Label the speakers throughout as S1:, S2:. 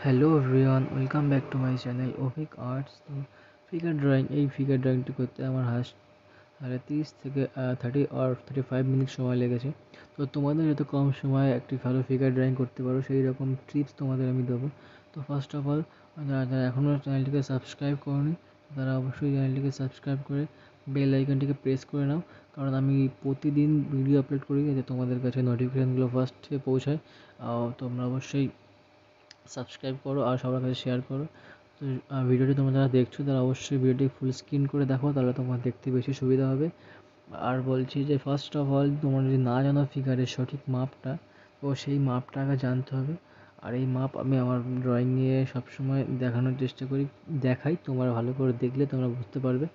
S1: Hello everyone, welcome back to my channel Abhik arts. তো figure ড্রয়িংটি করতে আমার সাড়ে 30 থেকে 35 মিনিট সময় লেগেছে। তো তোমাদের যত কম সময়ে একটি ভালো ফিগার ড্রয়িং করতে পারো সেই রকম টিপস তোমাদের আমি দেবো। তো ফার্স্ট অফ অল, যারা এখনও চ্যানেলটিকে সাবস্ক্রাইব করোনি তারা অবশ্যই চ্যানেলটিকে সাবস্ক্রাইব করে বেল আইকনটিকে প্রেস করে নাও, কারণ আমি প্রতিদিন ভিডিও আপলোড করি যাতে তোমাদের কাছে নোটিফিকেশানগুলো ফার্স্টে পৌঁছায়। তোমরা অবশ্যই সাবস্ক্রাইব করো আর সবার কাছে শেয়ার করো। তো ভিডিওটি তোমরা যারা দেখছো তারা অবশ্যই ভিডিওটি ফুল স্ক্রিন করে দেখো, তাহলে তোমার দেখতে বেশি সুবিধা হবে। আর বলছি যে ফার্স্ট অফ অল, তোমরা যদি না জানো ফিগারের সঠিক মাপটা, তো সেই মাপটা আগে জানতে হবে। আর এই মাপ আমি আমার ড্রয়িংয়ে সবসময় দেখানোর চেষ্টা করি, দেখাই। তোমরা ভালো করে দেখলে তোমরা বুঝতে পারবে।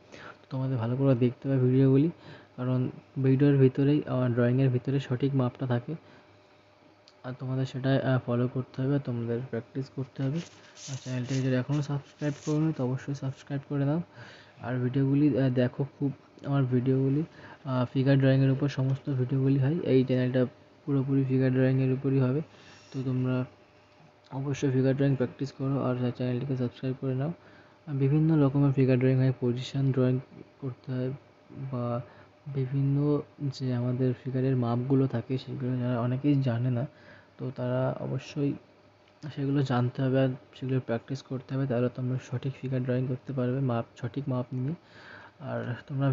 S1: তোমাদের ভালো করে দেখতে হবে ভিডিওগুলি, কারণ ভিডিওর ভিতরেই আমার ড্রয়িংয়ের ভিতরে সঠিক মাপটা থাকে। আর তোমাদের সেটা ফলো করতে হবে, তোমাদের প্র্যাকটিস করতে হবে। আর চ্যানেলটাকে যদি এখনও সাবস্ক্রাইব করোনি তো অবশ্যই সাবস্ক্রাইব করে দাও। আর ভিডিওগুলি দেখো, আমার ভিডিওগুলি ফিগার ড্রয়িংয়ের উপর সমস্ত ভিডিওগুলি হয়। এই চ্যানেলটা পুরোপুরি ফিগার ড্রয়িংয়ের উপরই হবে। তো তোমরা অবশ্যই ফিগার ড্রয়িং প্র্যাকটিস করো আর চ্যানেলটিকে সাবস্ক্রাইব করে নাও। বিভিন্ন রকমের ফিগার ড্রয়িং হয়, পজিশন ড্রয়িং করতে হয়, বা বিভিন্ন যে আমাদের ফিগারের মাপগুলো থাকে সেগুলো যারা অনেকেই জানে না, তো তারা অবশ্যই সেগুলো জানতে হবে আর সেগুলো প্র্যাকটিস করতে হবে, তাহলে তোমরা সঠিক ফিগার ড্রয়িং করতে পারবে সঠিক মাপ নিয়ে। আর তোমরা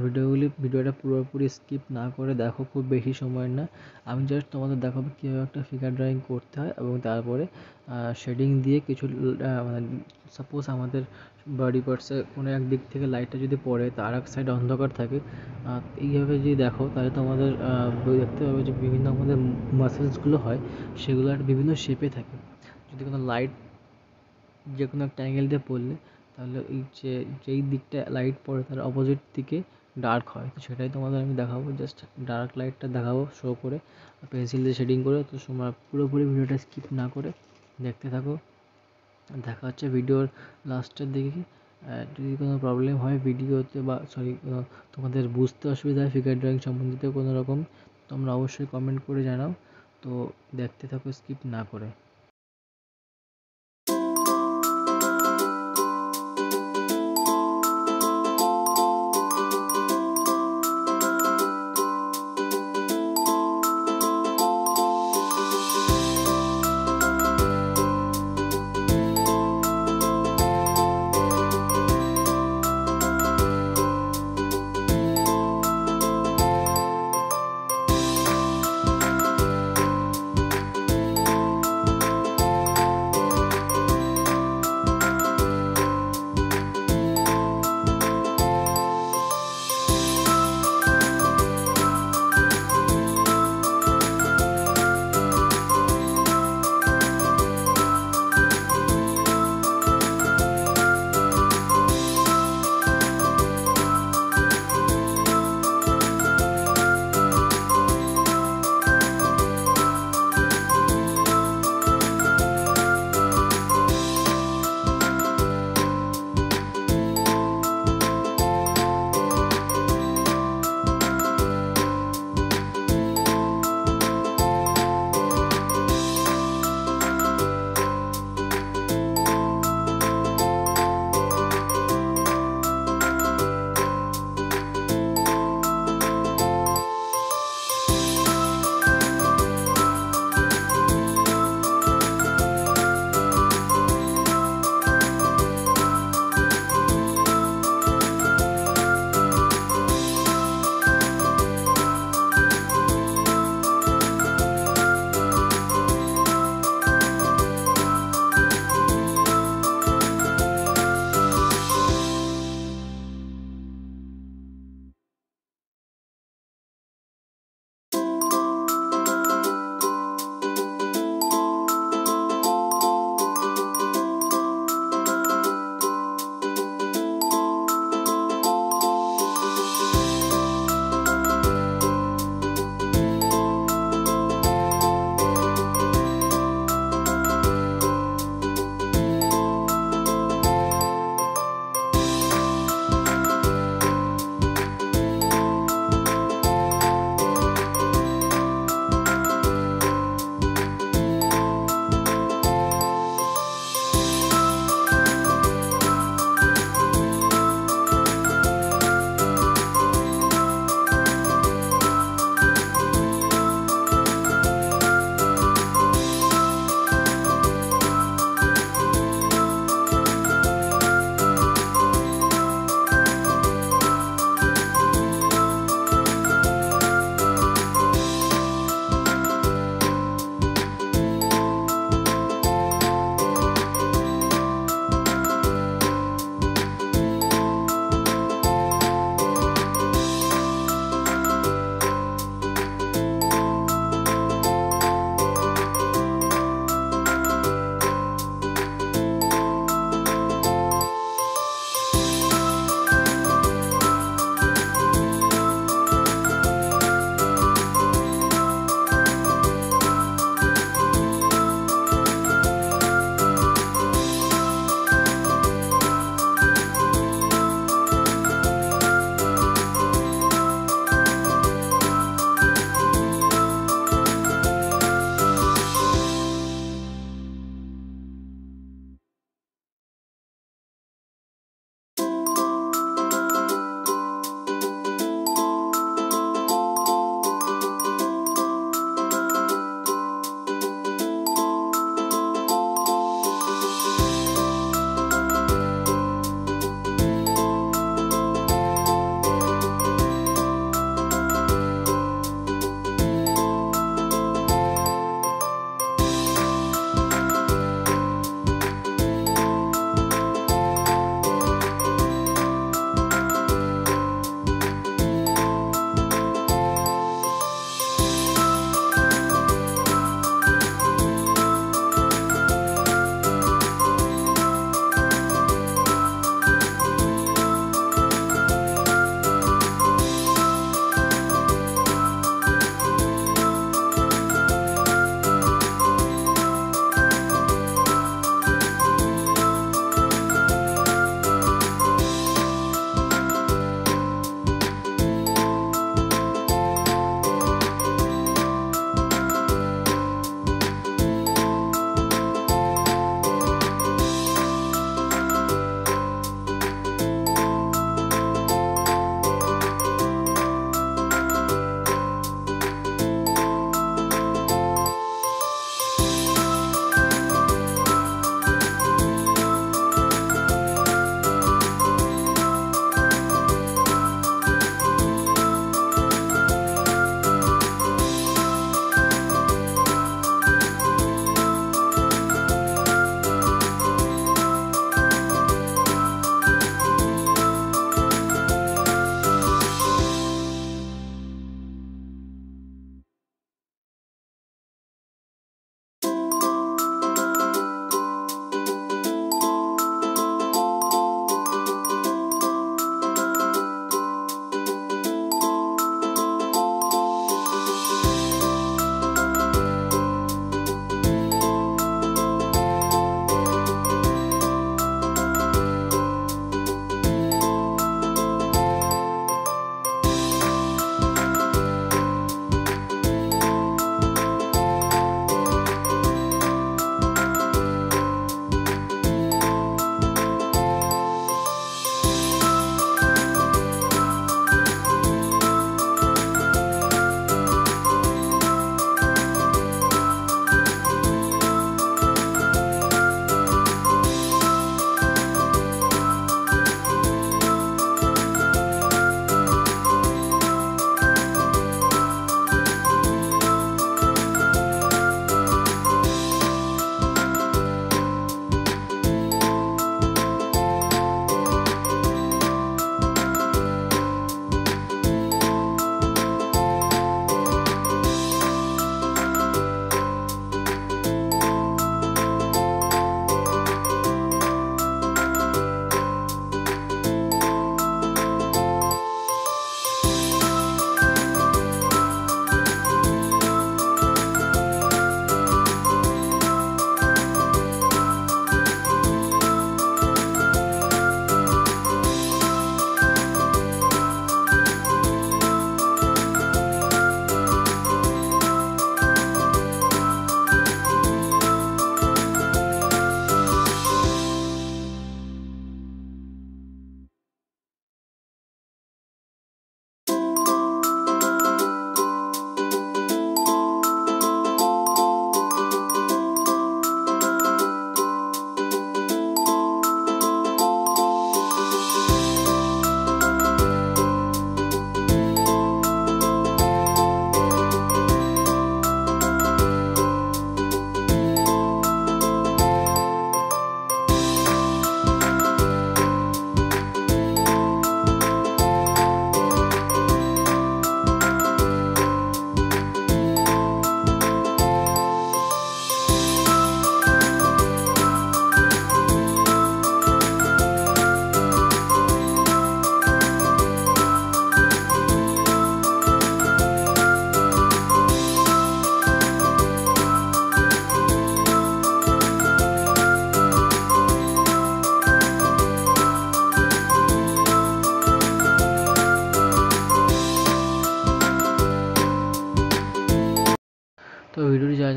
S1: ভিডিওটা পুরোপুরি স্কিপ না করে দেখো, খুব বেশি সময়ের না। আমি জাস্ট তোমাদের দেখাবো কীভাবে একটা ফিগার ড্রয়িং করতে হয়, এবং তারপরে শেডিং দিয়ে কিছু মানে সাপোজ আমাদের বডি পার্টসে কোনো এক দিক থেকে লাইটটা যদি পড়ে তো আর এক সাইড অন্ধকার থাকে, এইভাবে যদি দেখো তাহলে তোমাদের দেখতে পাবে যে বিভিন্ন আমাদের মাসেলসগুলো হয় সেগুলো একটা বিভিন্ন শেপে থাকে। যদি কোনো লাইট যে কোনো একটা অ্যাঙ্গেল দিয়ে পড়লে তাহলে যেই দিকটা লাইট পড়ে তার অপোজিট দিকে ডার্ক হয়। তো সেটাই তোমাদের আমি দেখাবো, জাস্ট ডার্ক লাইটটা দেখাবো শো করে পেন্সিল দিয়ে শেডিং করে। তো তোমরা পুরোপুরি ভিডিওটা স্কিপ না করে দেখতে থাকো। দেখা হচ্ছে ভিডিওর লাস্টের দিকে। যদি কোনো প্রবলেম হয় ভিডিওতে, বা তোমাদের বুঝতে অসুবিধা হয় ফিগার ড্রয়িং সম্বন্ধিত কোনো রকম, তোমরা অবশ্যই কমেন্ট করে জানাও। তো দেখতে থাকো স্কিপ না করে।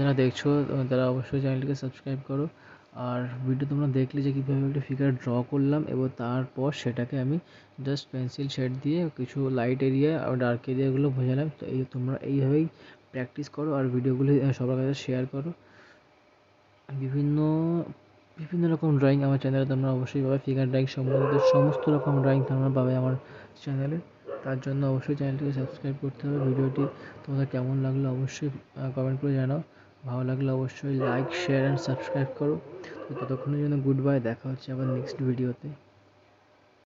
S1: যারা দেখছো তারা অবশ্যই চ্যানেলটিকে সাবস্ক্রাইব করো। আর ভিডিও তোমরা দেখলে যে কীভাবে একটা ফিগার ড্র করলাম এবং তারপর সেটাকে আমি জাস্ট পেন্সিল শেড দিয়ে কিছু লাইট এরিয়া আর ডার্ক এরিয়াগুলো বোঝালাম। তো তোমরা এইভাবেই প্র্যাকটিস করো আর ভিডিওগুলি সবার কাছে শেয়ার করো। বিভিন্ন বিভিন্ন রকম ড্রয়িং আমার চ্যানেলে তোমরা অবশ্যই পাবে। ফিগার ড্রয়িং সম্বন্ধিত সমস্ত রকম ড্রয়িং তোমরা পাবে আমার চ্যানেলে। তার জন্য অবশ্যই চ্যানেলটিকে সাবস্ক্রাইব করতে হবে। ভিডিওটি তোমাদের কেমন লাগলো অবশ্যই কমেন্ট করে জানাও। ভালো লাগলে অবশ্যই লাইক, শেয়ার অ্যান্ড সাবস্ক্রাইব করো। তো ততক্ষণের জন্য গুড বাই, দেখা হচ্ছে আবার নেক্সট ভিডিওতে।